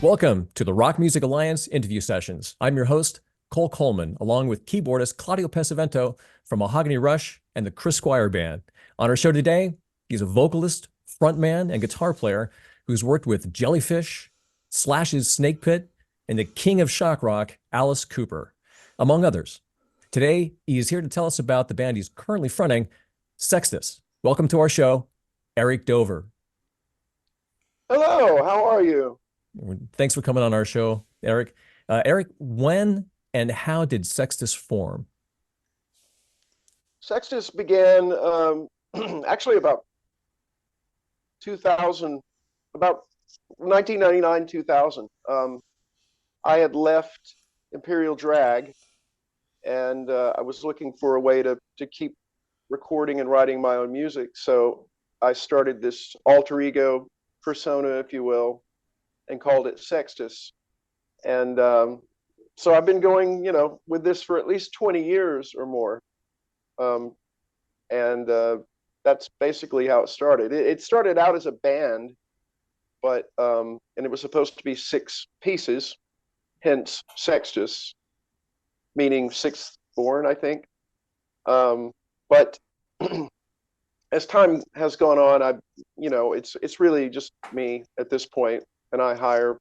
Welcome to the Rock Music Alliance interview sessions. I'm your host, Cole Coleman, along with keyboardist Claudio Pesavento from Mahogany Rush and the Chris Squire Band. On our show today, he's a vocalist, frontman, and guitar player who's worked with Jellyfish, Slash's Snake Pit, and the king of shock rock, Alice Cooper, among others. Today, he is here to tell us about the band he's currently fronting, Sextus. Welcome to our show, Eric Dover. Hello, how are you? Thanks for coming on our show, Eric. Eric, when and how did Sextus form? Sextus began actually about 2000, about 1999, 2000. I had left Imperial Drag, and I was looking for a way to keep recording and writing my own music. So I started this alter ego persona, if you will, and called it Sextus. And so I've been going, with this for at least 20 years or more. That's basically how it started. It started out as a band, but and it was supposed to be 6 pieces, hence Sextus, meaning sixth born, I think. But as time has gone on, it's really just me at this point, and I hire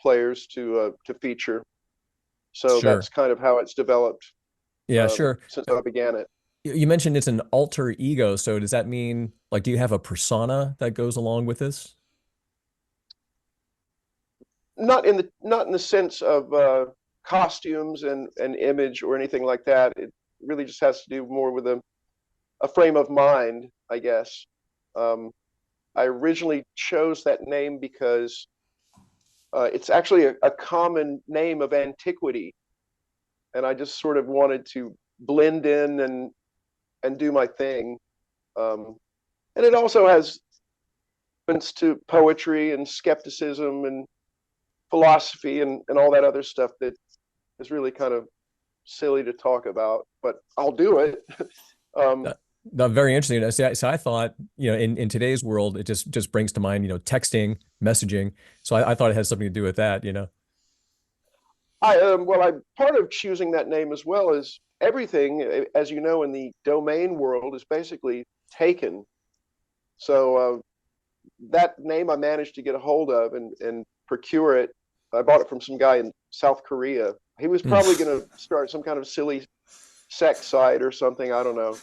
players to feature. So Sure. that's kind of how it's developed. Yeah, sure. Since I began it. You mentioned it's an alter ego. So does that mean, like, do you have a persona that goes along with this? Not in the sense of costumes and image or anything like that. It really just has to do more with a frame of mind, I guess. I originally chose that name because it's actually a common name of antiquity, and I just sort of wanted to blend in and do my thing. And it also has reference to poetry and skepticism and philosophy and all that other stuff that is really kind of silly to talk about, but I'll do it. Very interesting. So I thought, in today's world, it just brings to mind, texting, messaging. So I thought it had something to do with that, I part of choosing that name as well is everything, as you know, in the domain world is basically taken. So that name I managed to get a hold of and procure it. I bought it from some guy in South Korea. He was probably going to start some kind of silly sex site or something. I don't know.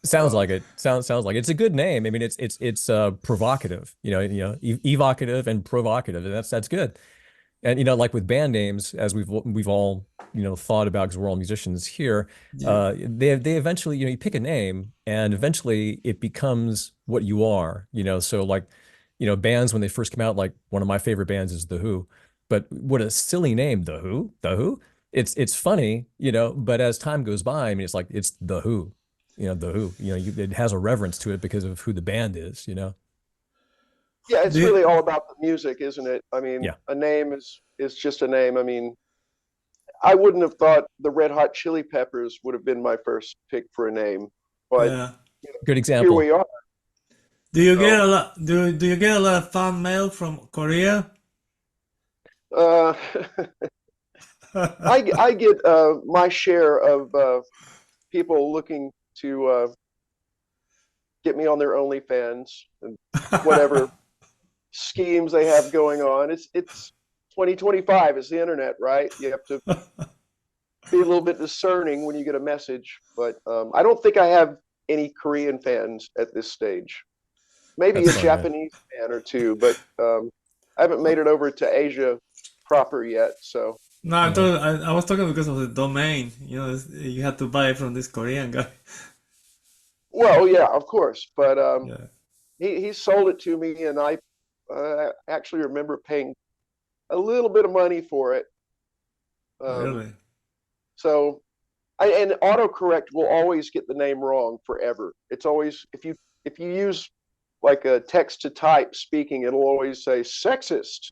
Sounds like it. Sounds like it. It's a good name. I mean, it's provocative, evocative and provocative, and that's good. And like with band names, as we've all thought about, because we're all musicians here, they eventually, you pick a name and eventually it becomes what you are. So like, bands when they first come out, like one of my favorite bands is The Who, but what a silly name, The Who. It's funny, but as time goes by, I mean, it's like it's The Who. The Who, it has a reverence to it because of who the band is, Yeah, it's really all about the music, isn't it? I mean, Yeah. A name is just a name. I mean, I wouldn't have thought the Red Hot Chili Peppers would have been my first pick for a name, but Yeah. Good here example. we are. Do you get a lot? Do you get a lot of fan mail from Korea? Uh, I get my share of people looking to get me on their OnlyFans and whatever schemes they have going on. It's 2025. It's the internet, right? You have to be a little bit discerning when you get a message. But I don't think I have any Korean fans at this stage. Maybe That's a fine, Japanese fan or two, but I haven't made it over to Asia proper yet. So No, I was talking because of the domain. You had to buy it from this Korean guy. well, yeah, of course. But Yeah. he sold it to me, and I actually remember paying a little bit of money for it. Really? So, and autocorrect will always get the name wrong forever. It's always if you use like a text to type speaking, it'll always say sexist,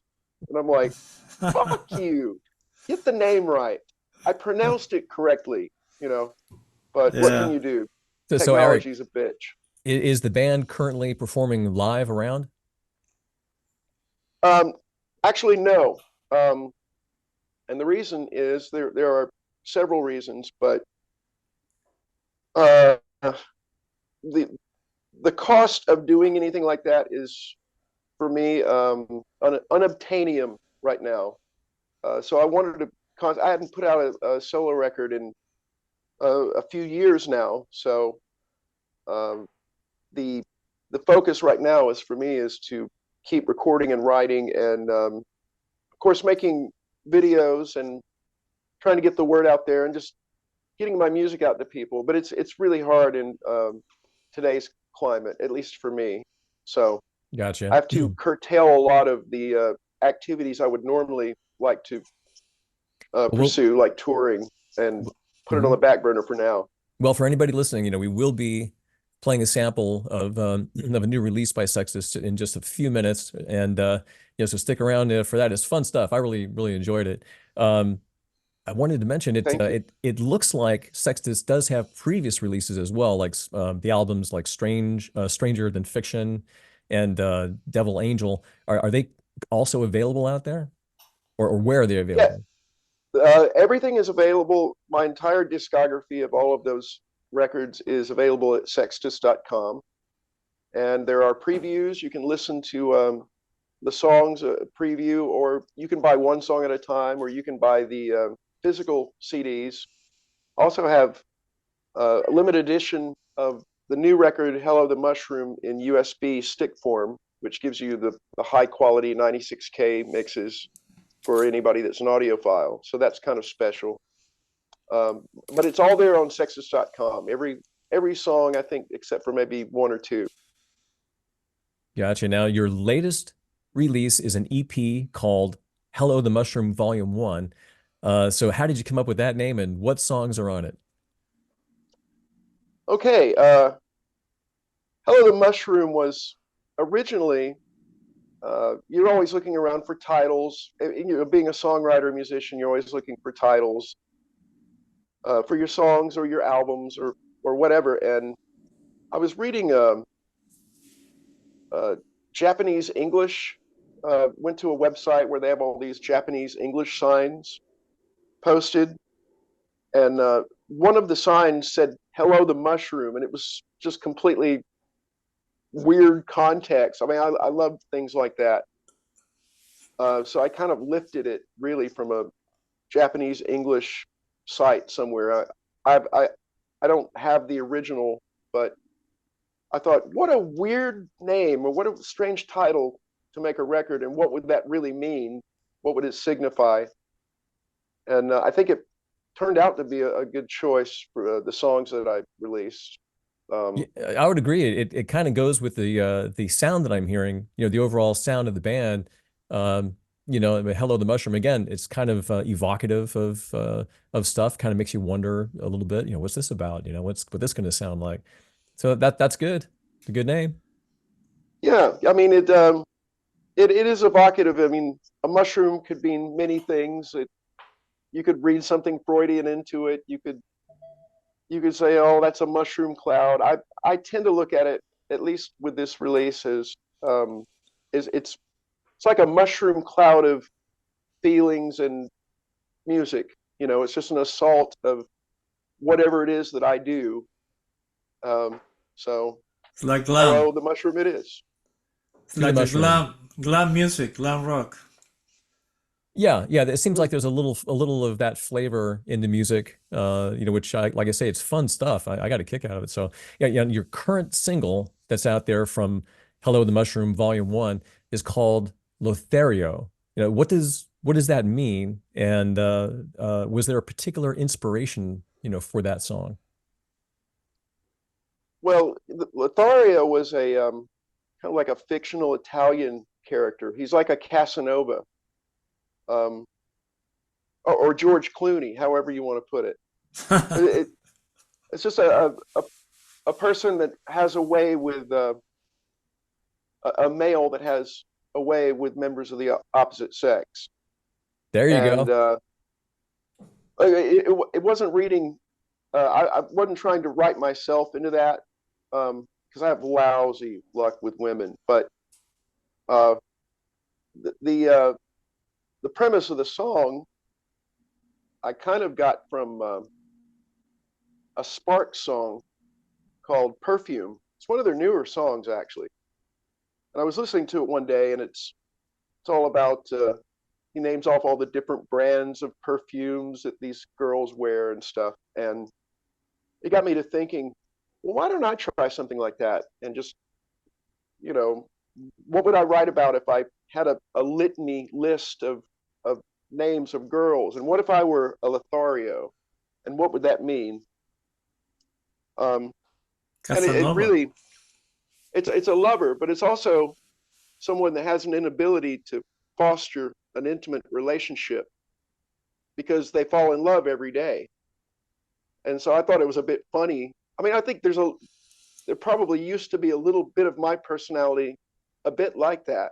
and I'm like, fuck you, get the name right. I pronounced it correctly, but what Yeah. can you do? So Eric, Technology's a bitch. is the band currently performing live around? Um, Actually, no. And the reason is there are several reasons, but uh, the the cost of doing anything like that is for me unobtainium right now. So I wanted to. I hadn't put out a solo record in a few years now, so um, the the focus right now is for me is to keep recording and writing, and of course making videos and trying to get the word out there and just getting my music out to people. But it's really hard in today's climate, at least for me. So I Gotcha. have to curtail a lot of the activities I would normally like to Well, pursue, like touring, and put it on mhm. the back burner for now. Well, for anybody listening, we will be playing a sample of a new release by Sextus in just a few minutes, and so stick around for that. It's fun stuff. I really enjoyed it. Um, I wanted to mention it. Thank you. It looks like Sextus does have previous releases as well, like the albums like Stranger Than Fiction, and Devil Angel. Are they also available out there, or where are they Yeah, available? everything is available. My entire discography of all of those records is available at sextus.com. And there are previews. You can listen to the songs, preview, or you can buy one song at a time, or you can buy the physical CDs. Also have a limited edition of the new record, Hello the Mushroom, in USB stick form, which gives you the high quality 96K mixes for anybody that's an audiophile. So that's kind of special. But it's all there on sextus.com. Every song, I think, except for maybe one or two. Gotcha. Now, your latest release is an EP called Hello the Mushroom Volume 1. So how did you come up with that name, and what songs are on it? Okay, Hello the Mushroom was originally, you're always looking around for titles. Being a songwriter, musician, you're always looking for titles for your songs or your albums or whatever. And I was reading Japanese English. Went to a website where they have all these Japanese English signs posted, and one of the signs said "Hello the Mushroom," and it was just completely weird context. I mean, I love things like that. So I kind of lifted it really from a Japanese English site somewhere. I don't have the original, but I thought, what a weird name, or what a strange title to make a record, and what would that really mean? What would it signify? And I think it turned out to be a good choice for the songs that I released. Yeah, I would agree. It kind of goes with the sound that I'm hearing, the overall sound of the band. I mean, Hello the Mushroom, again, it's kind of evocative of stuff, kind of makes you wonder a little bit, what's this about? What this going to sound like? So that's good. It's a good name. Yeah, I mean it is evocative. I mean, a mushroom could mean many things. You could read something Freudian into it. You could say, oh, that's a mushroom cloud. I tend to look at it, at least with this release, as it's like a mushroom cloud of feelings and music. It's just an assault of whatever it is that I do. So It's like hello, glam. the mushroom it is. It's To the like the Mushroom. glam music, glam rock. Yeah, it seems like there's a little of that flavor in the music, which like I say, it's fun stuff. I got a kick out of it. So yeah, your current single that's out there from Hello the Mushroom Volume 1 is called Lothario. What does that mean? And was there a particular inspiration, for that song? Well, Lothario was a kind of like a fictional Italian character. He's like a Casanova, um, or George Clooney, however you want to put it. It it's just a person that has a way with a male that has a way with members of the opposite sex, There you and go. it wasn't reading. I wasn't trying to write myself into that because I have lousy luck with women, but uh, the the premise of the song I kind of got from a Sparks song called Perfume. It's one of their newer songs, actually. And I was listening to it one day, and it's all about he names off all the different brands of perfumes that these girls wear and stuff. And it got me to thinking, well, why don't I try something like that? And just, you know, what would I write about if I had a litany list of names of girls? And what if I were a Lothario? And what would that mean? And it really, it's a lover, but it's also someone that has an inability to foster an intimate relationship because they fall in love every day. And so I thought it was a bit funny. I mean, I think there probably used to be a little bit of my personality a bit like that,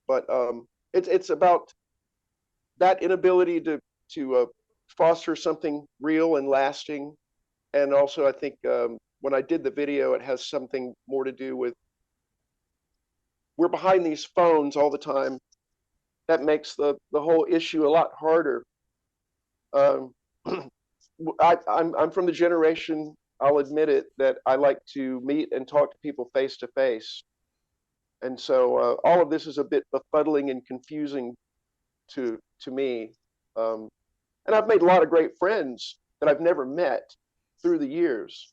but it's about that inability to foster something real and lasting. And also, I think when I did the video, it has something more to do with we're behind these phones all the time. That makes the whole issue a lot harder. I'm from the generation, I'll admit it, that I like to meet and talk to people face to face. And so all of this is a bit befuddling and confusing to me. And I've made a lot of great friends that I've never met through the years.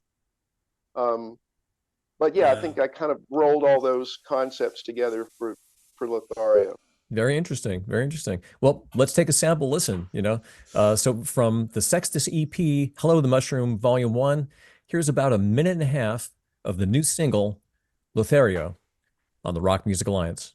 But yeah, I think I kind of rolled all those concepts together for Lothario. Very interesting. Very interesting. Well, let's take a sample listen, you know. So from the Sextus EP, Hello the Mushroom, Volume 1, here's about a minute and a half of the new single, Lothario, on the Rock Music Alliance.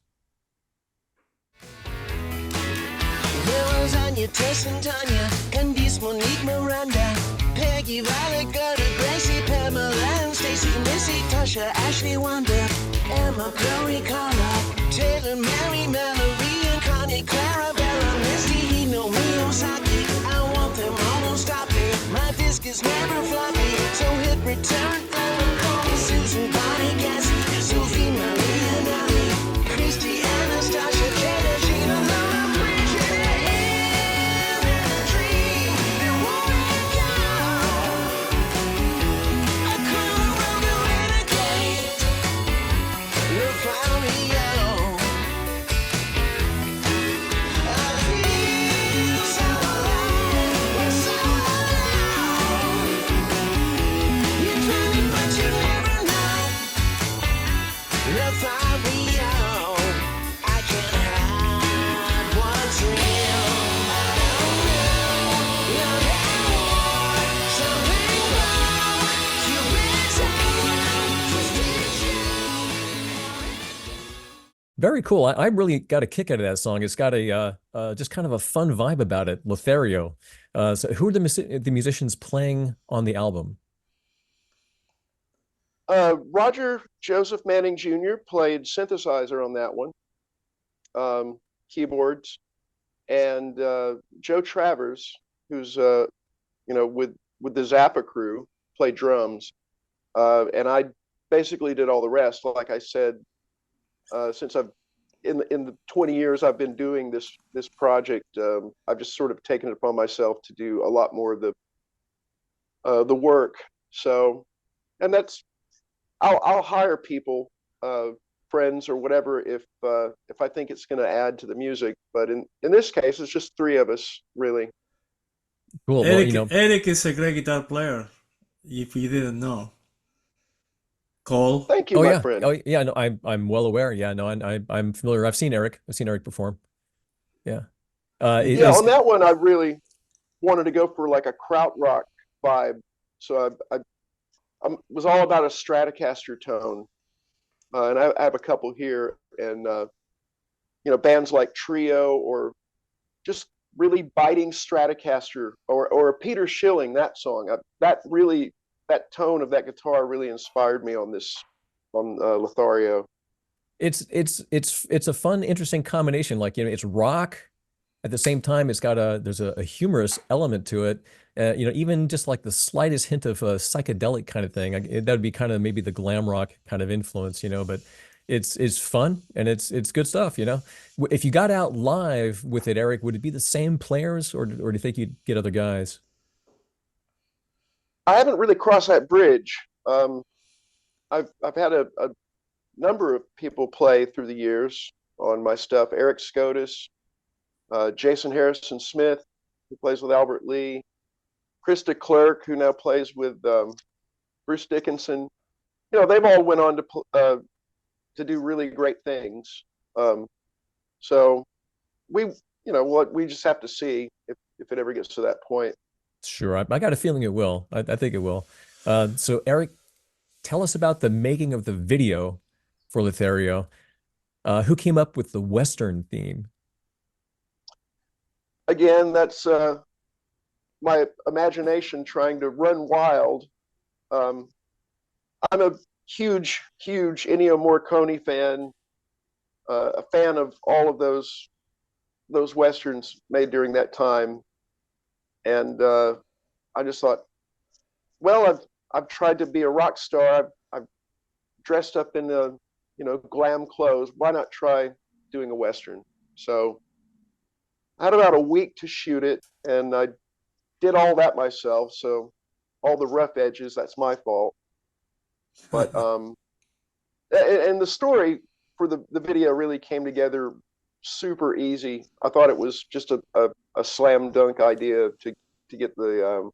Anya, Tess and Tanya, Candice, Monique, Miranda, Peggy, Violet, Gerda, Gracie, Pamela, and Stacy, Missy, Tasha, Ashley, Wanda, Emma, Chloe, Carla, Taylor, Mary, Mallory, and Connie, Clara, Bella, Misty, Hino, me, Osaki. I want them all, don't stop me. My disc is never floppy, so hit return, and call me Susan, Bonnie, Cassie, Sophie, Maria, Nelly, Christy, Anastasia, Jenna, Gina, Laura, Very cool. I really got a kick out of that song. It's got a just kind of a fun vibe about it. Lothario. So who are the musicians playing on the album? Roger Joseph Manning Jr. played synthesizer on that one, keyboards, and Joe Travers, who's you know, with the Zappa crew, played drums, and I basically did all the rest. Like I said, since I've in the 20 years I've been doing this project, I've just sort of taken it upon myself to do a lot more of the work. So, and that's I'll hire people, friends or whatever, if I think it's going to add to the music. But in this case, it's just three of us, really. Cool. Eric, Well, you know, Eric is a great guitar player, if you didn't know. Cole. Thank you, oh my yeah, friend. oh yeah, no, I'm well aware. Yeah, no, I'm familiar. I've seen Eric perform. Yeah. Yeah, on that one, I really wanted to go for like a krautrock vibe. So I was all about a Stratocaster tone, and I have a couple here, and you know, bands like Trio or just really biting Stratocaster or Peter Schilling, that song. That tone of that guitar really inspired me on Lothario. It's a fun, interesting combination. Like, you know, it's rock at the same time. It's got there's a humorous element to it. You know, even just like the slightest hint of a psychedelic kind of thing. That would be kind of maybe the glam rock kind of influence, you know, but it's fun and it's good stuff, you know. If you got out live with it, Eric, would it be the same players, or do you think you'd get other guys? I haven't really crossed that bridge. I've had a number of people play through the years on my stuff. Eric Scotus, Jason Harrison Smith, who plays with Albert Lee, Krista Clerk, who now plays with Bruce Dickinson. You know, they've all went on to do really great things. So we just have to see if it ever gets to that point. Sure, I got a feeling it will. I think it will. So Eric, tell us about the making of the video for Lothario. Who came up with the Western theme? Again, that's my imagination trying to run wild. I'm a huge Ennio Morricone fan, a fan of all of those Westerns made during that time. And I just thought, well, I've tried to be a rock star. I've dressed up in glam clothes. Why not try doing a Western? So I had about a week to shoot it, and I did all that myself. So all the rough edges, that's my fault. But and the story for the video really came together super easy. I thought it was just a slam dunk idea to get the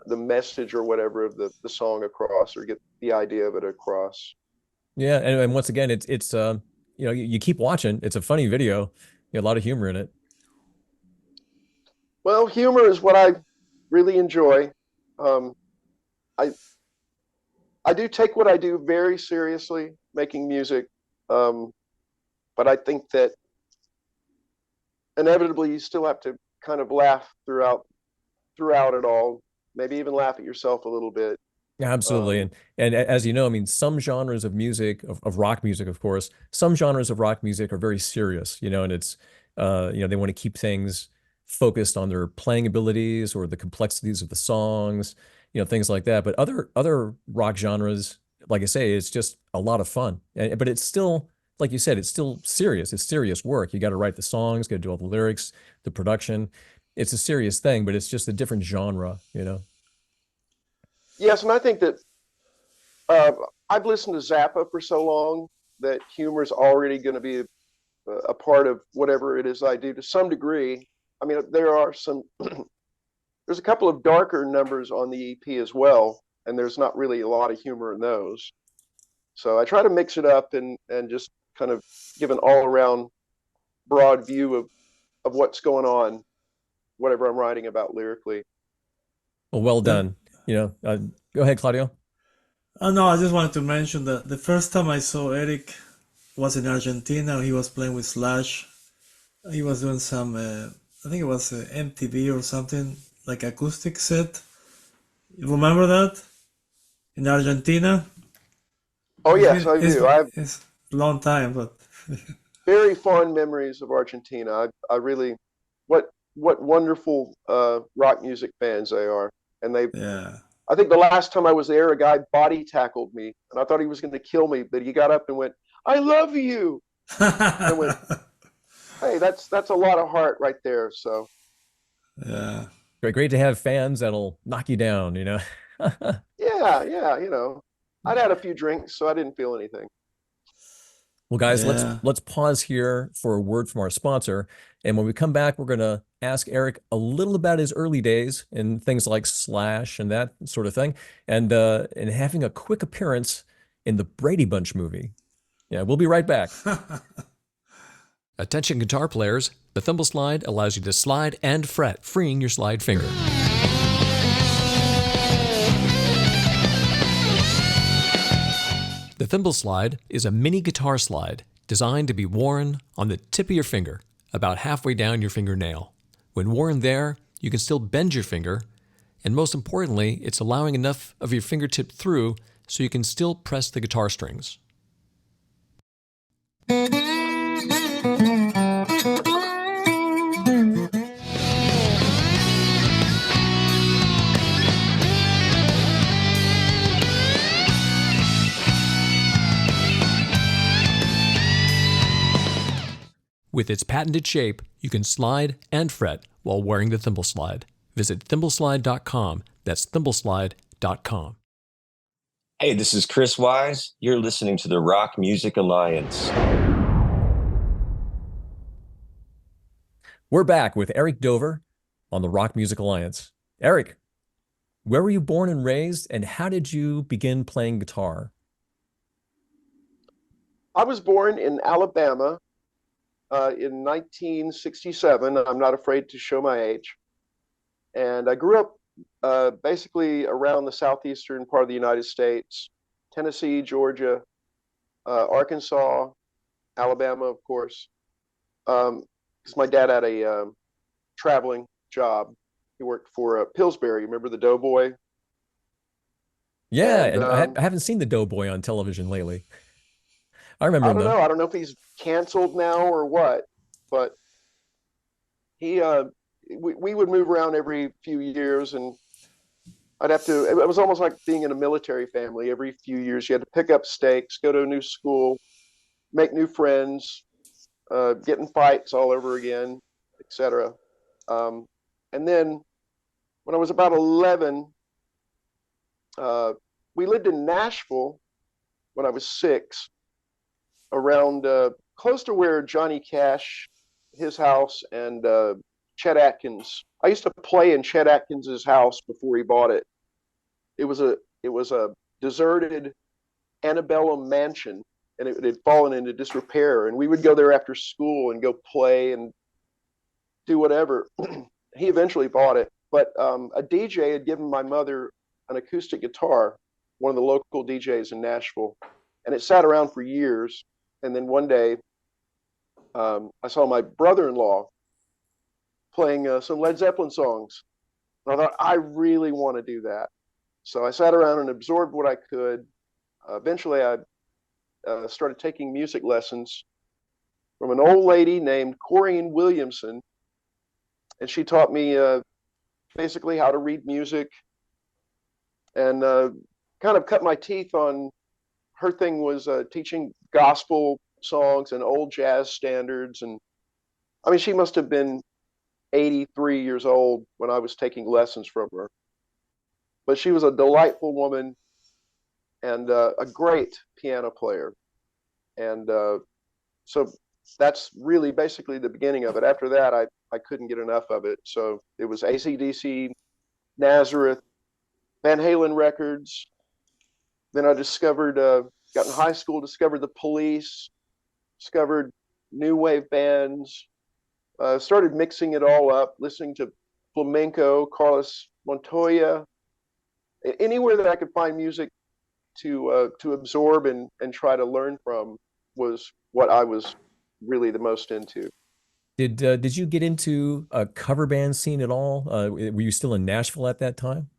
message or whatever of the song across, or get the idea of it across. Yeah, and once again, it's you keep watching. It's a funny video. A lot of humor in it. Well, humor is what I really enjoy. I do take what I do very seriously, making music, but I think that inevitably you still have to kind of laugh throughout it all. Maybe even laugh at yourself a little bit. Yeah, absolutely. And as you know, I mean, some genres of music, of rock music, of course, some genres of rock music are very serious, and it's, they want to keep things focused on their playing abilities or the complexities of the songs, things like that. But other rock genres, like I say, it's just a lot of fun. But it's still, like you said, it's still serious. It's serious work. You got to write the songs, got to do all the lyrics, the production. It's a serious thing, but it's just a different genre, Yes, and I think that I've listened to Zappa for so long that humor is already going to be a part of whatever it is I do to some degree. I mean, there's a couple of darker numbers on the EP as well, and there's not really a lot of humor in those. So I try to mix it up and just kind of give an all-around broad view of what's going on, whatever I'm writing about lyrically. Well done. Go ahead, Claudio. No, I just wanted to mention that the first time I saw Eric was in Argentina. He was playing with Slash. He was doing some, I think it was MTV or something, like acoustic set. You remember that? In Argentina? Oh, yes, I do. It's a long time, but... very fond memories of Argentina. I really, what wonderful rock music fans they are. And I think the last time I was there, a guy body tackled me, and I thought he was going to kill me, but he got up and went, "I love you." I went, "Hey, that's a lot of heart right there." So, yeah, great to have fans that'll knock you down. Yeah. I'd had a few drinks, so I didn't feel anything. Well, guys, let's pause here for a word from our sponsor. And when we come back, we're going to ask Eric a little about his early days and things like Slash and that sort of thing, and having a quick appearance in the Brady Bunch movie. Yeah, we'll be right back. Attention guitar players, the Thimble Slide allows you to slide and fret, freeing your slide finger. The Thimble Slide is a mini guitar slide designed to be worn on the tip of your finger, about halfway down your fingernail. When worn there, you can still bend your finger, and most importantly, it's allowing enough of your fingertip through so you can still press the guitar strings. With its patented shape, you can slide and fret while wearing the Thimble Slide. Visit thimblslide.com. That's thimblslide.com. Hey, this is Chris Wise. You're listening to the Rock Music Alliance. We're back with Eric Dover on the Rock Music Alliance. Eric, where were you born and raised, and how did you begin playing guitar? I was born in Alabama in 1967. I'm not afraid to show my age. And I grew up basically around the southeastern part of the United States, Tennessee, Georgia, Arkansas, Alabama, of course. Because my dad had a traveling job. He worked for Pillsbury. Remember the Doughboy? Yeah, and I haven't seen the Doughboy on television lately. I remember him, though. I don't know if he's canceled now or what, but he we would move around every few years, and I'd have to. It was almost like being in a military family. Every few years, you had to pick up stakes, go to a new school, make new friends, get in fights all over again, etc. And then when I was about 11, we lived in Nashville when I was 6, around close to where Johnny Cash, his house, and Chet Atkins. I used to play in Chet Atkins's house before he bought it. It was a deserted antebellum mansion, and it had fallen into disrepair. And we would go there after school and go play and do whatever. He eventually bought it, but a DJ had given my mother an acoustic guitar, one of the local DJs in Nashville, and it sat around for years. And then one day, I saw my brother-in-law playing some Led Zeppelin songs. And I thought, I really want to do that. So I sat around and absorbed what I could. Eventually, I started taking music lessons from an old lady named Corrine Williamson. And she taught me basically how to read music, and kind of cut my teeth on. Her thing was teaching gospel songs and old jazz standards. And I mean, she must have been 83 years old when I was taking lessons from her. But she was a delightful woman and a great piano player. And so that's really basically the beginning of it. After that, I couldn't get enough of it. So it was AC/DC, Nazareth, Van Halen records. Then I discovered, got in high school, discovered the Police, discovered new wave bands, started mixing it all up, listening to flamenco, Carlos Montoya, anywhere that I could find music to absorb and try to learn from was what I was really the most into. Did you get into a cover band scene at all? Were you still in Nashville at that time?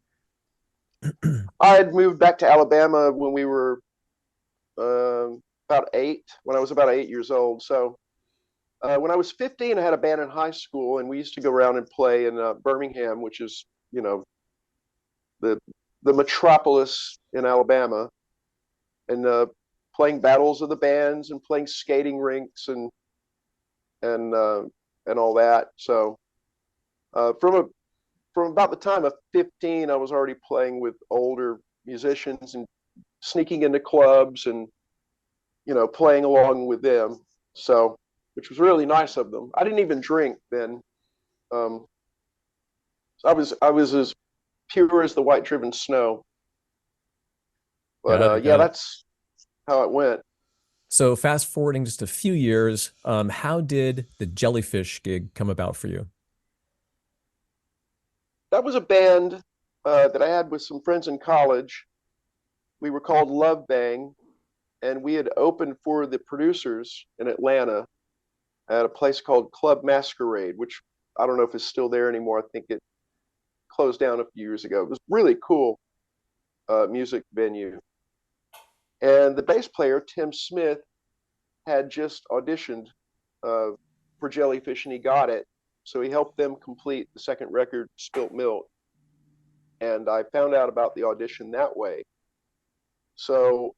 I had moved back to Alabama when we were about 8, when I was about 8 years old. So when I was 15, I had a band in high school, and we used to go around and play in Birmingham, which is, you know, the metropolis in Alabama, and playing battles of the bands and playing skating rinks and all that. So from about the time of 15, I was already playing with older musicians and sneaking into clubs and, you know, playing along with them. So, which was really nice of them. I didn't even drink then. So I was as pure as the white driven snow. But yeah, that's how it went. So fast forwarding just a few years, how did the Jellyfish gig come about for you? That was a band that I had with some friends in college. We were called Love Bang, and we had opened for the Producers in Atlanta at a place called Club Masquerade, which I don't know if it's still there anymore. I think it closed down a few years ago. It was really cool music venue. And the bass player, Tim Smith, had just auditioned for Jellyfish, and he got it. So he helped them complete the second record, Spilt Milk. And I found out about the audition that way. So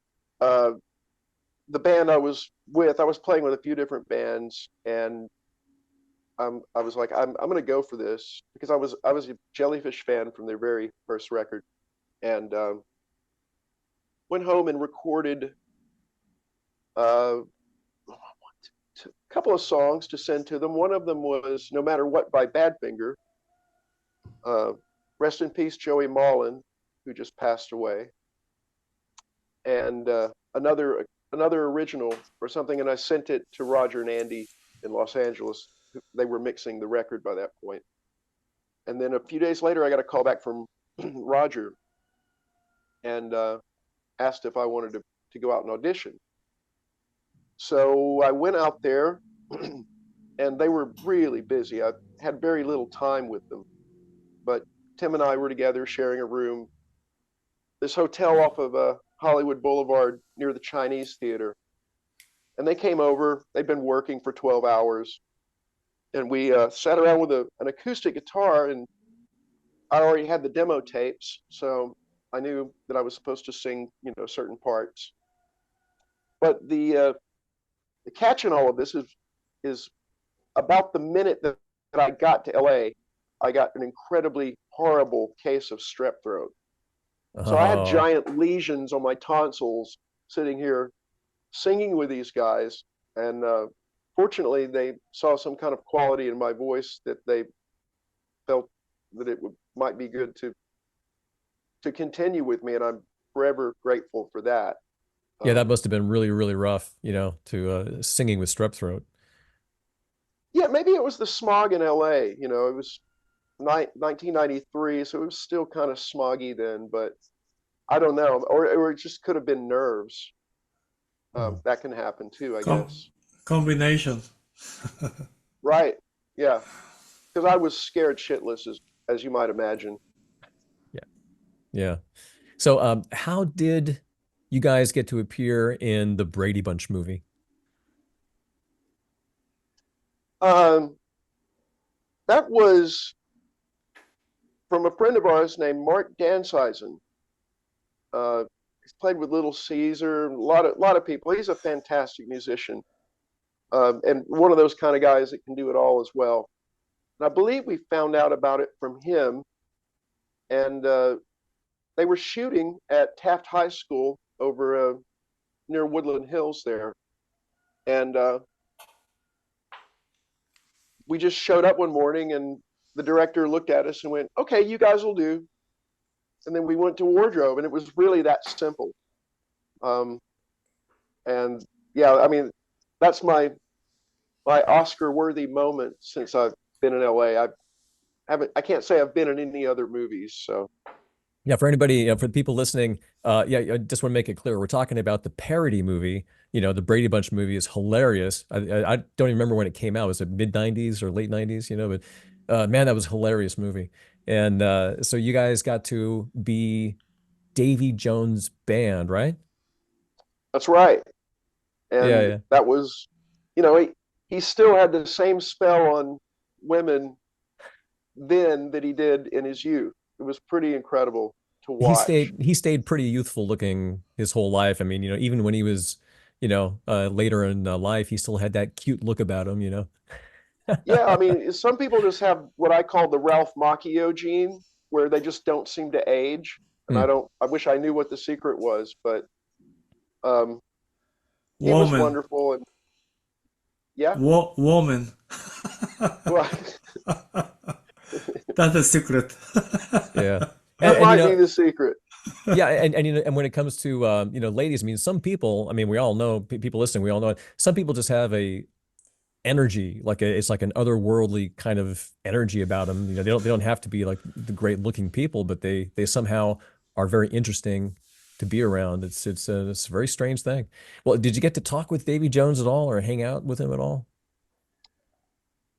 the band I was with, I was playing with a few different bands, and I was like, I'm going to go for this because I was a Jellyfish fan from their very first record, and went home and recorded a couple of songs to send to them. One of them was "No Matter What" by Badfinger. Rest in peace, Joey Mullen, who just passed away, and another original or something, and I sent it to Roger and Andy in Los Angeles. They were mixing the record by that point. And then a few days later, I got a call back from Roger and asked if I wanted to go out and audition. So I went out there and they were really busy. I had very little time with them, but Tim and I were together sharing a room, this hotel off of Hollywood Boulevard near the Chinese Theater. And they came over, they'd been working for 12 hours. And we sat around with an acoustic guitar, and I already had the demo tapes, so I knew that I was supposed to sing, certain parts. But the catch in all of this is about the minute that I got to LA, I got an incredibly horrible case of strep throat. So I had giant lesions on my tonsils sitting here singing with these guys, and fortunately, they saw some kind of quality in my voice that they felt that it might be good to continue with me, and I'm forever grateful for that. Yeah, that must have been really, really rough, to singing with strep throat. Yeah, maybe it was the smog in LA. It was 1993, so it was still kind of smoggy then, but I don't know, or it just could have been nerves. That can happen too, I guess. Combination. Right. Yeah. Because I was scared shitless, as you might imagine. Yeah. Yeah. So how did you guys get to appear in the Brady Bunch movie? That was from a friend of ours named Mark Dansizen. He's played with Little Caesar, a lot of people. He's a fantastic musician. And one of those kind of guys that can do it all as well. And I believe we found out about it from him. And they were shooting at Taft High School over near Woodland Hills there. And we just showed up one morning, and the director looked at us and went, "Okay, you guys will do." And then we went to wardrobe, and it was really that simple. And yeah, I mean, that's my Oscar-worthy moment since I've been in LA. I can't say I've been in any other movies. So yeah, for anybody, for the people listening, I just want to make it clear, we're talking about the Parody movie. The Brady Bunch movie is hilarious. I don't even remember when it came out. Was it mid-90s or late 90s? But man, that was a hilarious movie. And so you guys got to be Davy Jones' band, right? That's right. And yeah. That was, he still had the same spell on women then that he did in his youth. It was pretty incredible to watch. He stayed pretty youthful looking his whole life. I mean, even when he was, later in life, he still had that cute look about him, Yeah, I mean, some people just have what I call the Ralph Macchio gene, where they just don't seem to age. And I wish I knew what the secret was, but he was wonderful. And yeah. Woman. Well, that's the secret. Yeah. That might be the secret. Yeah, and when it comes to ladies, I mean, some people, I mean, we all know, people listening, we all know it. Some people just have a energy, it's like an otherworldly kind of energy about them. They don't have to be like the great looking people, but they somehow are very interesting to be around. It's a very strange thing. Well, did you get to talk with Davy Jones at all, or hang out with him at all?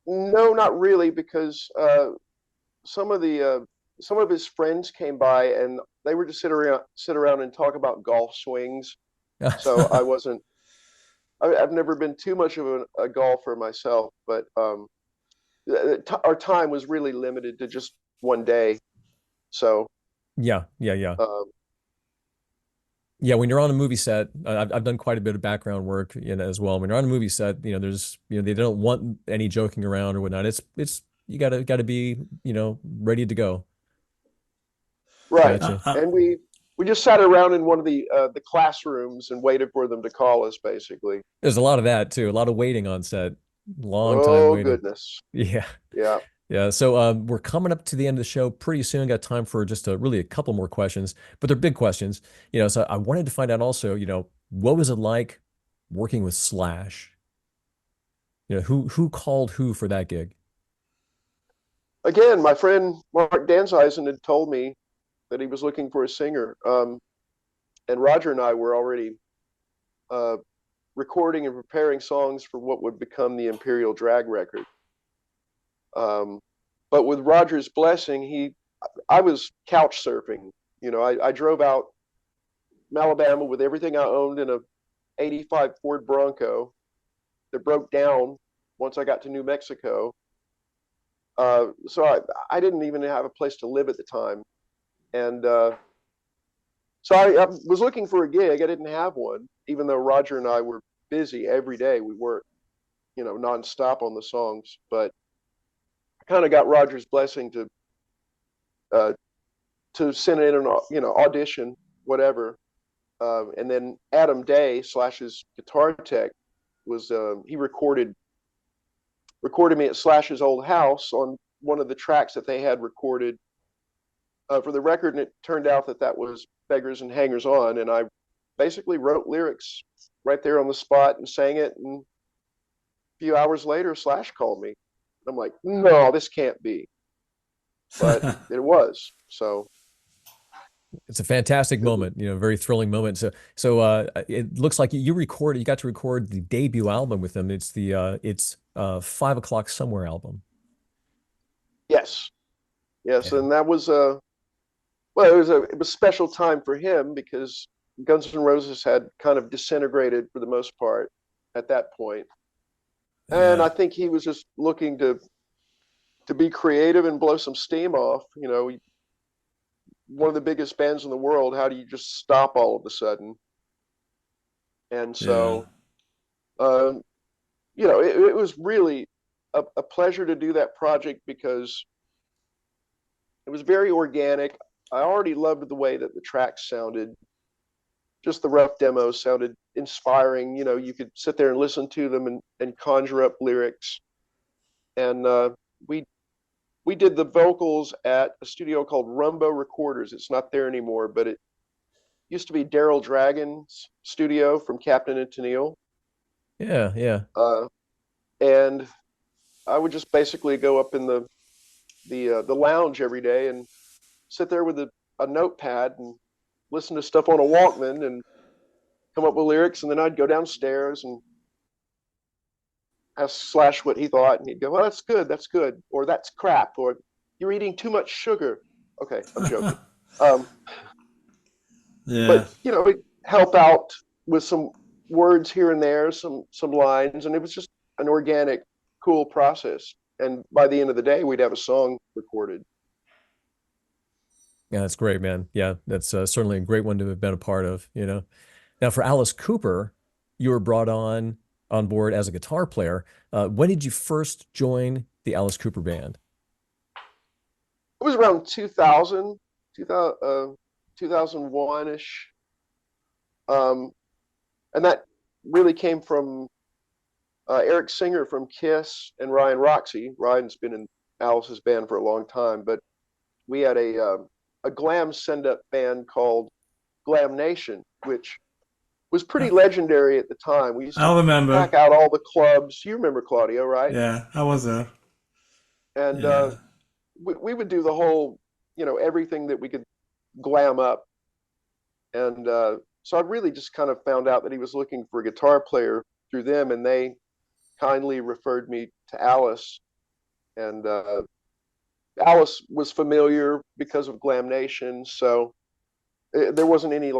No, not really, because some of his friends came by, and they were just sit around and talk about golf swings. So I wasn't. I've never been too much of a golfer myself, but our time was really limited to just one day. So yeah. Yeah, when you're on a movie set, I've done quite a bit of background work, as well. When you're on a movie set, there's, they don't want any joking around or whatnot. It's you gotta be, ready to go. Right. Gotcha. And we just sat around in one of the classrooms and waited for them to call us, basically. There's a lot of that too. A lot of waiting on set. Long time Oh waiting. goodness. Yeah. Yeah. Yeah. So we're coming up to the end of the show pretty soon. Got time for just really a couple more questions, but they're big questions. So I wanted to find out also, what was it like working with Slash? Who called who for that gig? Again, my friend Mark Danzeisen had told me that he was looking for a singer. And Roger and I were already recording and preparing songs for what would become the Imperial Drag record. But with Roger's blessing, I was couch surfing. I drove out from Alabama with everything I owned in a '85 Ford Bronco that broke down once I got to New Mexico. So I didn't even have a place to live at the time. And so I was looking for a gig. I didn't have one, even though Roger and I were busy every day. We worked, nonstop on the songs. But I kind of got Roger's blessing to send in an audition, whatever. And then Adam Day, Slash's guitar tech, was he recorded me at Slash's old house on one of the tracks that they had recorded for the record, and it turned out that was Beggars and Hangers On, and I basically wrote lyrics right there on the spot and sang it, and a few hours later Slash called me. I'm like, no, this can't be. But it was. So it's a fantastic moment, very thrilling moment. So it looks like you got to record the debut album with them. It's the 5 O'Clock Somewhere album. Yes. Yeah. And that was it was a special time for him because Guns N' Roses had kind of disintegrated for the most part at that point. And I think he was just looking to be creative and blow some steam off. One of the biggest bands in the world, how do you just stop all of a sudden? And so, it was really a pleasure to do that project because it was very organic. I already loved the way that the tracks sounded. Just the rough demos sounded inspiring. You could sit there and listen to them and conjure up lyrics. And we did the vocals at a studio called Rumbo Recorders. It's not there anymore, but it used to be Daryl Dragon's studio from Captain and Tennille. Yeah, yeah. And I would just basically go up in the lounge every day and sit there with a notepad and listen to stuff on a Walkman and come up with lyrics, and then I'd go downstairs and ask Slash what he thought, and he'd go, well, that's good, or that's crap, or you're eating too much sugar. Okay, I'm joking. But it'd help out with some words here and there, some lines, and it was just an organic, cool process. And by the end of the day, we'd have a song recorded. Yeah, that's great, man. Yeah, that's certainly a great one to have been a part of, Now for Alice Cooper, you were brought on board as a guitar player. When did you first join the Alice Cooper band? It was around 2001-ish. And that really came from Eric Singer from Kiss and Ryan Roxy. Ryan's been in Alice's band for a long time, but we had a glam send-up band called Glam Nation, which was pretty legendary at the time. We used to remember. pack out all the clubs. You remember Claudio, right? Yeah, I was there. And we would do the whole, everything that we could glam up. And so I really just kind of found out that he was looking for a guitar player through them, and they kindly referred me to Alice. And Alice was familiar because of Glam Nation, so there wasn't any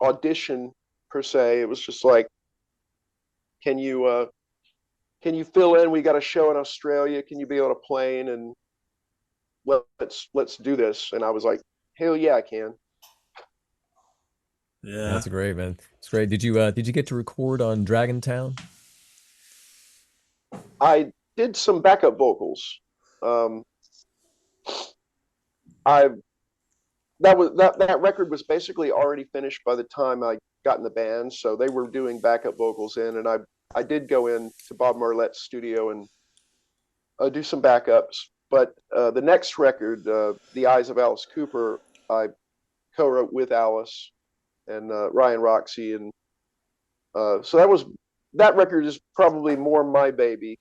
audition per se. It was just like, can you fill in? We got a show in Australia. Can you be on a plane and let's do this? And I was like, hell yeah, I can. Yeah. That's great, man. It's great. Did you get to record on Dragontown? I did some backup vocals. Um, I that record was basically already finished by the time I got in the band, so they were doing backup vocals in, and I did go in to Bob Marlette's studio and do some backups. But the next record, The Eyes of Alice Cooper, I co-wrote with Alice and Ryan Roxy, and so that record is probably more my baby,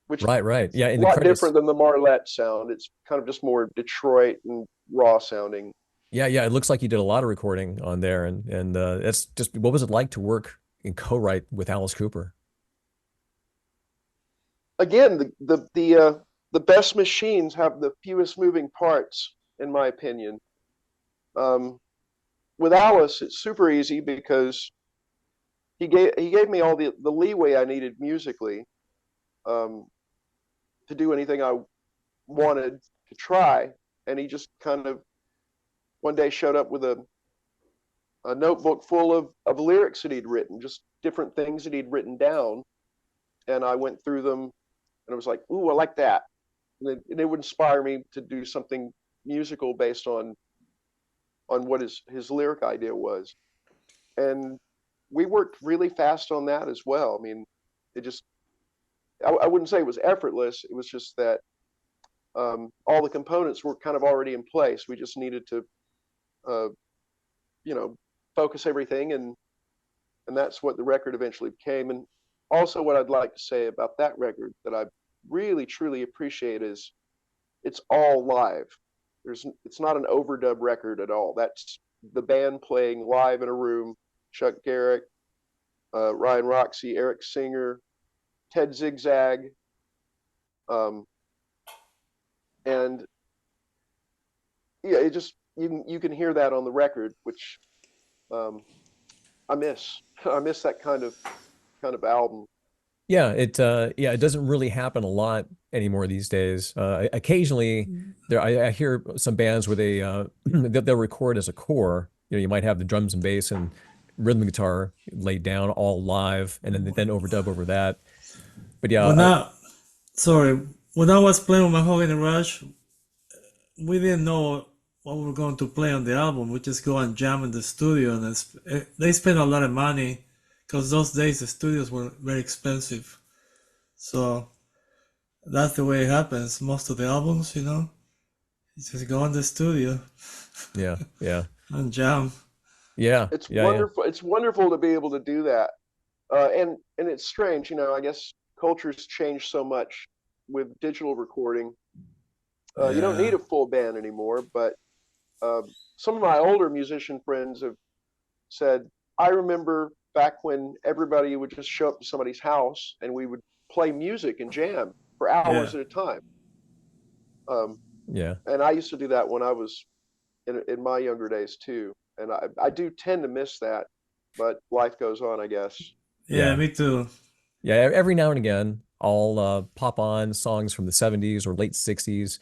which is Right. Yeah, in a the lot credits. different than the Marlette sound. It's kind of just more Detroit and raw sounding. Yeah. It looks like you did a lot of recording on there, and that's just what was it like to work and co-write with Alice Cooper? Again, the best machines have the fewest moving parts, in my opinion. With Alice, it's super easy because he gave me all the leeway I needed musically, to do anything I wanted to try, and he just kind of one day showed up with a notebook full of lyrics that he'd written, just different things that he'd written down, and I went through them, and I was like, "Ooh, I like that," and it would inspire me to do something musical based on what his lyric idea was, and we worked really fast on that as well. I mean, it just I wouldn't say it was effortless. It was just that all the components were kind of already in place. We just needed to, uh, focus everything, and that's what the record eventually became. And also, what I'd like to say about that record that I really truly appreciate is it's all live. It's not an overdub record at all. That's the band playing live in a room. Chuck Garrick, Ryan Roxy, Eric Singer, Ted Zigzag, and yeah, it just you can hear that on the record, which I miss. I miss that kind of album. Yeah, it doesn't really happen a lot anymore these days. Occasionally, I hear some bands where they'll record as a core. You might have the drums and bass and rhythm guitar laid down all live, and then overdub over that. But yeah, When I was playing with Mahogany Rush, we didn't know what we were going to play on the album. We just go and jam in the studio, and they spent a lot of money because those days the studios were very expensive. So that's the way it happens. Most of the albums, you just go in the studio yeah, and jam. yeah, It's yeah. wonderful. It's wonderful to be able to do that. And it's strange, I guess culture's changed so much with digital recording. You don't need a full band anymore, but some of my older musician friends have said, I remember back when everybody would just show up to somebody's house and we would play music and jam for hours at a time. Yeah. And I used to do that when I was in my younger days too. And I do tend to miss that, but life goes on, I guess. Yeah, Yeah. me too. Yeah, every now and again, I'll pop on songs from the 70s or late 60s,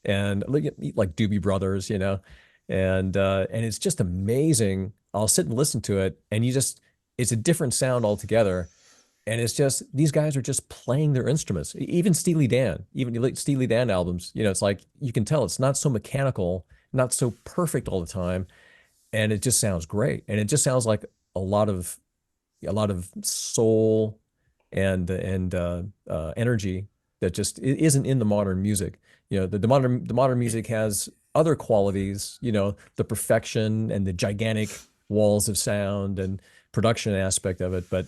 and like Doobie Brothers, and it's just amazing. I'll sit and listen to it, and it's a different sound altogether. And it's just these guys are just playing their instruments. Even Steely Dan, even like Steely Dan albums, it's like you can tell it's not so mechanical, not so perfect all the time, and it just sounds great. And it just sounds like a lot of soul and energy that just isn't in the modern music. The modern music has other qualities, the perfection and the gigantic walls of sound and production aspect of it. But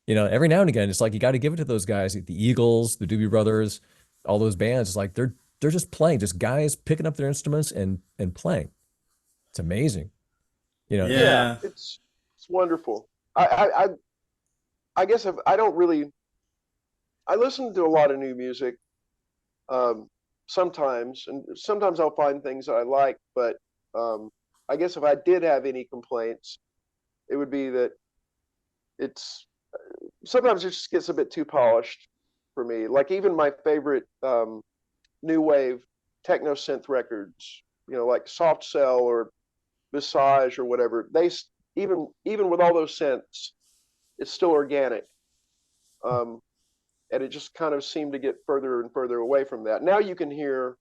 every now and again, it's like you got to give it to those guys, the Eagles, the Doobie Brothers, all those bands. It's like they're just playing, just guys picking up their instruments and playing. It's amazing. Yeah. It's wonderful. I guess I don't really. I listen to a lot of new music, sometimes, and sometimes I'll find things that I like. But I guess if I did have any complaints, it would be that it's sometimes it just gets a bit too polished for me. Like even my favorite new wave techno synth records, like Soft Cell or Visage or whatever, even with all those synths, it's still organic. And it just kind of seemed to get further and further away from that. Now you can hear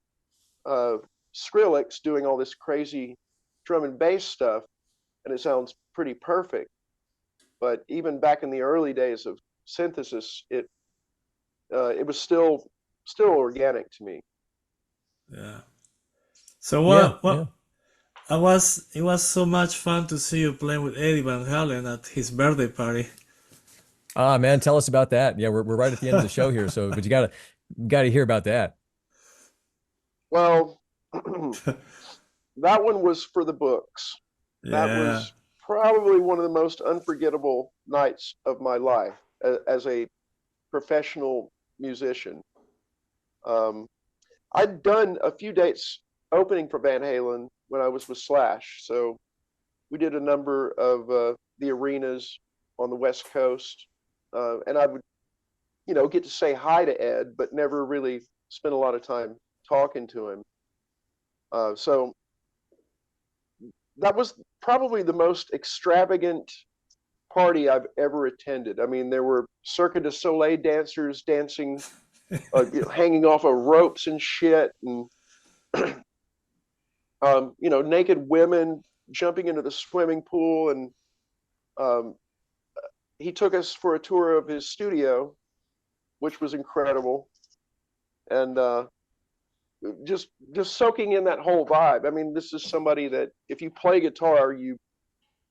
Skrillex doing all this crazy drum and bass stuff, and it sounds pretty perfect. But even back in the early days of synthesis, it was still organic to me. Yeah. So what? It was so much fun to see you playing with Eddie Van Halen at his birthday party. Ah, man, tell us about that. Yeah, we're right at the end of the show here, so but you gotta hear about that. Well, that one was for the books. That was probably one of the most unforgettable nights of my life as a professional musician. I'd done a few dates opening for Van Halen when I was with Slash, so we did a number of the arenas on the West Coast, and I would, get to say hi to Ed, but never really spend a lot of time talking to him. So that was probably the most extravagant party I've ever attended. I mean, there were Cirque du Soleil dancers dancing, hanging off of ropes and shit, and naked women jumping into the swimming pool, and he took us for a tour of his studio, which was incredible, and just soaking in that whole vibe. I mean, this is somebody that if you play guitar, you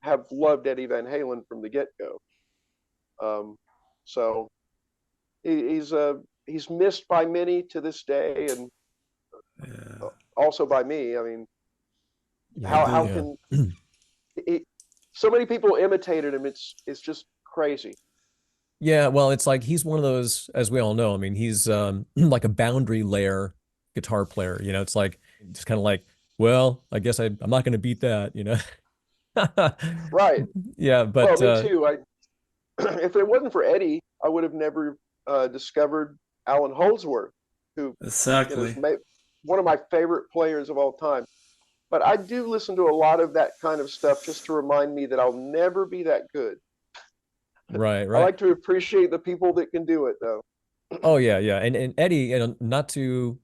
have loved Eddie Van Halen from the get-go. So he's missed by many to this day, and also by me. I mean, how can so many people imitated him? It's just crazy. Yeah, well, it's like he's one of those, as we all know. I mean, he's like a boundary layer guitar player. It's like just kind of like, well, I guess I'm not going to beat that. Right. Yeah, but well, me too. If it wasn't for Eddie, I would have never discovered Alan Holdsworth, who exactly is one of my favorite players of all time. But I do listen to a lot of that kind of stuff just to remind me that I'll never be that good. Right. I like to appreciate the people that can do it, though. Oh yeah, and Eddie, not to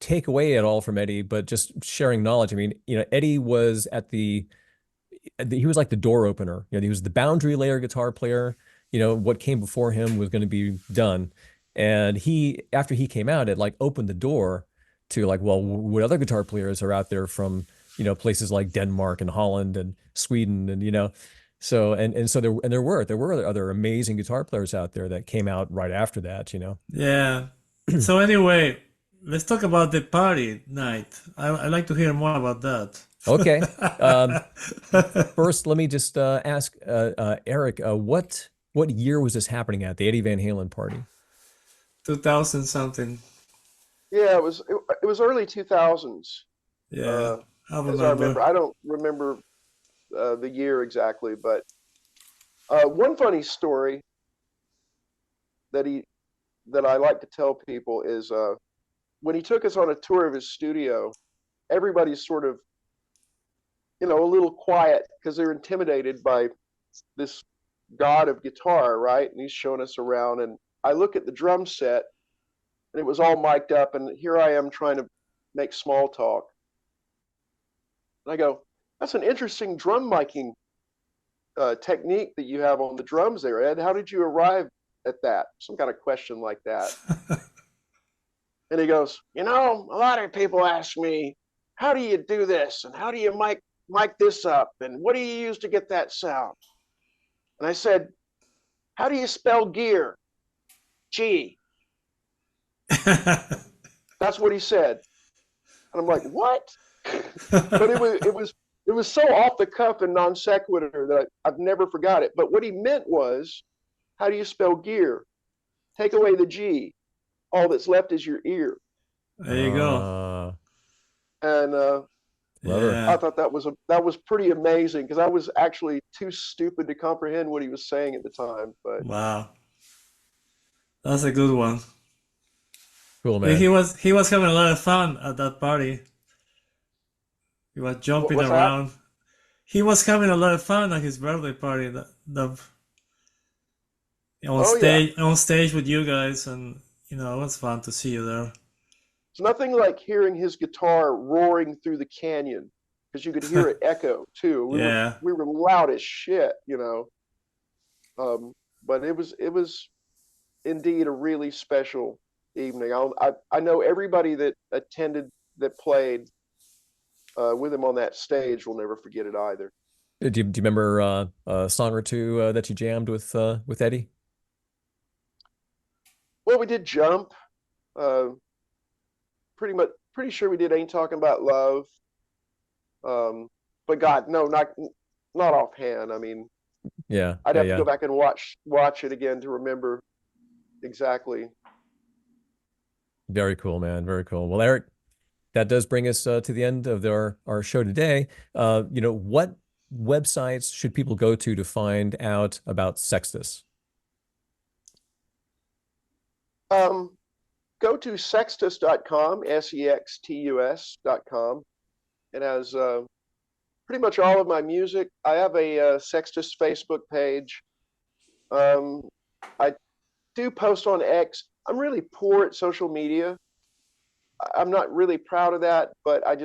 take away at all from Eddie, but just sharing knowledge. I mean, Eddie was he was like the door opener. He was the boundary layer guitar player. What came before him was going to be done, and after he came out, it like opened the door to like, well, what other guitar players are out there from places like Denmark and Holland and Sweden, and so so there were other amazing guitar players out there that came out right after that. Yeah. So anyway, let's talk about the party night. I'd like to hear more about that. Okay. First, let me just ask Eric, what year was this happening at, the Eddie Van Halen party? 2000 something. Yeah, it was early 2000s. Yeah, I remember. I don't remember the year exactly, but one funny story that I like to tell people is when he took us on a tour of his studio, everybody's sort of a little quiet because they're intimidated by this god of guitar, right? And he's showing us around, and I look at the drum set, and it was all mic'd up, and here I am trying to make small talk. And I go, that's an interesting drum miking technique that you have on the drums there, Ed. How did you arrive at that? Some kind of question like that. And he goes, a lot of people ask me, how do you do this? And how do you mic this up? And what do you use to get that sound? And I said, how do you spell gear? G. That's what he said. And I'm like, what? But it was so off the cuff and non sequitur that I've never forgot it. But what he meant was, how do you spell gear? Take away the G. All that's left is your ear. There you go. And I thought that was pretty amazing, because I was actually too stupid to comprehend what he was saying at the time. But wow, that's a good one. Cool, man. He was having a lot of fun at that party. He was jumping around. he was having a lot of fun at his birthday party. On Oh, stage with you guys, and it was fun to see you there. It's nothing like hearing his guitar roaring through the canyon, because you could hear it echo too. We were loud as shit, but it was indeed a really special evening. I know everybody that attended, that played with him on that stage, will never forget it either. Do you remember a song or two that you jammed with Eddie? Well, we did Jump. Pretty sure we did Ain't Talking About Love. But God, no, not offhand. I mean, yeah, I'd have to go back and watch it again to remember exactly. Very cool, man. Very cool. Well, Eric, that does bring us to the end of our show today. What websites should people go to find out about Sextus? Go to sextus.com, sextus.com. It has pretty much all of my music. I have a Sextus Facebook page. I do post on X. I'm really poor at social media. I'm not really proud of that, but I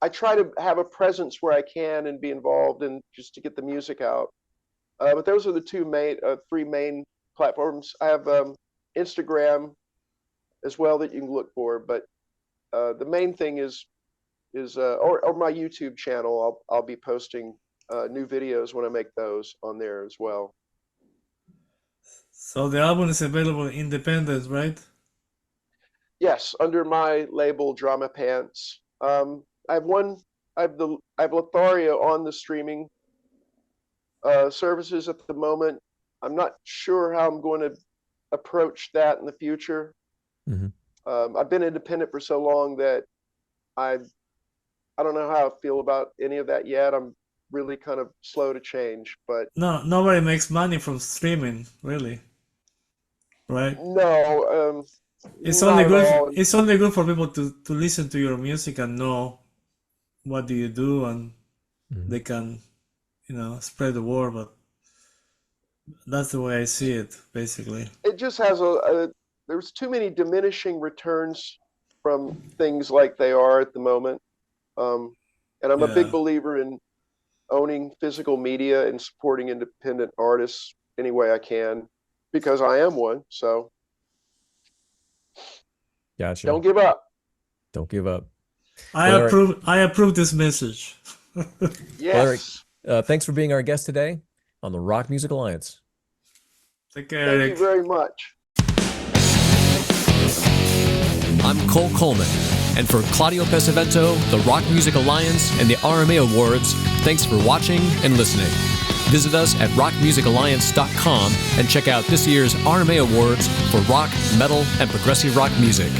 try to have a presence where I can and be involved and just to get the music out. But those are the three main platforms. I have Instagram as well that you can look for, but the main thing is my YouTube channel. I'll be posting new videos when I make those on there as well. So the album is available independent, right? Yes, under my label Drama Pants. I have Lothario on the streaming services at the moment. I'm not sure how I'm going to approach that in the future. Mm-hmm. I've been independent for so long that I don't know how I feel about any of that yet. I'm really kind of slow to change, but nobody makes money from streaming, really, right? No, it's only good. It's only good for people to listen to your music and know what do you do, and they can, spread the word. But that's the way I see it, basically. It just has there's too many diminishing returns from things like they are at the moment. And I'm a big believer in owning physical media and supporting independent artists any way I can, because I am one. So gotcha. Don't give up. Don't give up. I approve this message. Yes. Well, Eric, thanks for being our guest today on the Rock Music Alliance. Take care, Eric. Thank you very much. I'm Cole Coleman, and for Claudio Pesavento, the Rock Music Alliance, and the RMA Awards, thanks for watching and listening. Visit us at rockmusicalliance.com and check out this year's RMA Awards for rock, metal, and progressive rock music.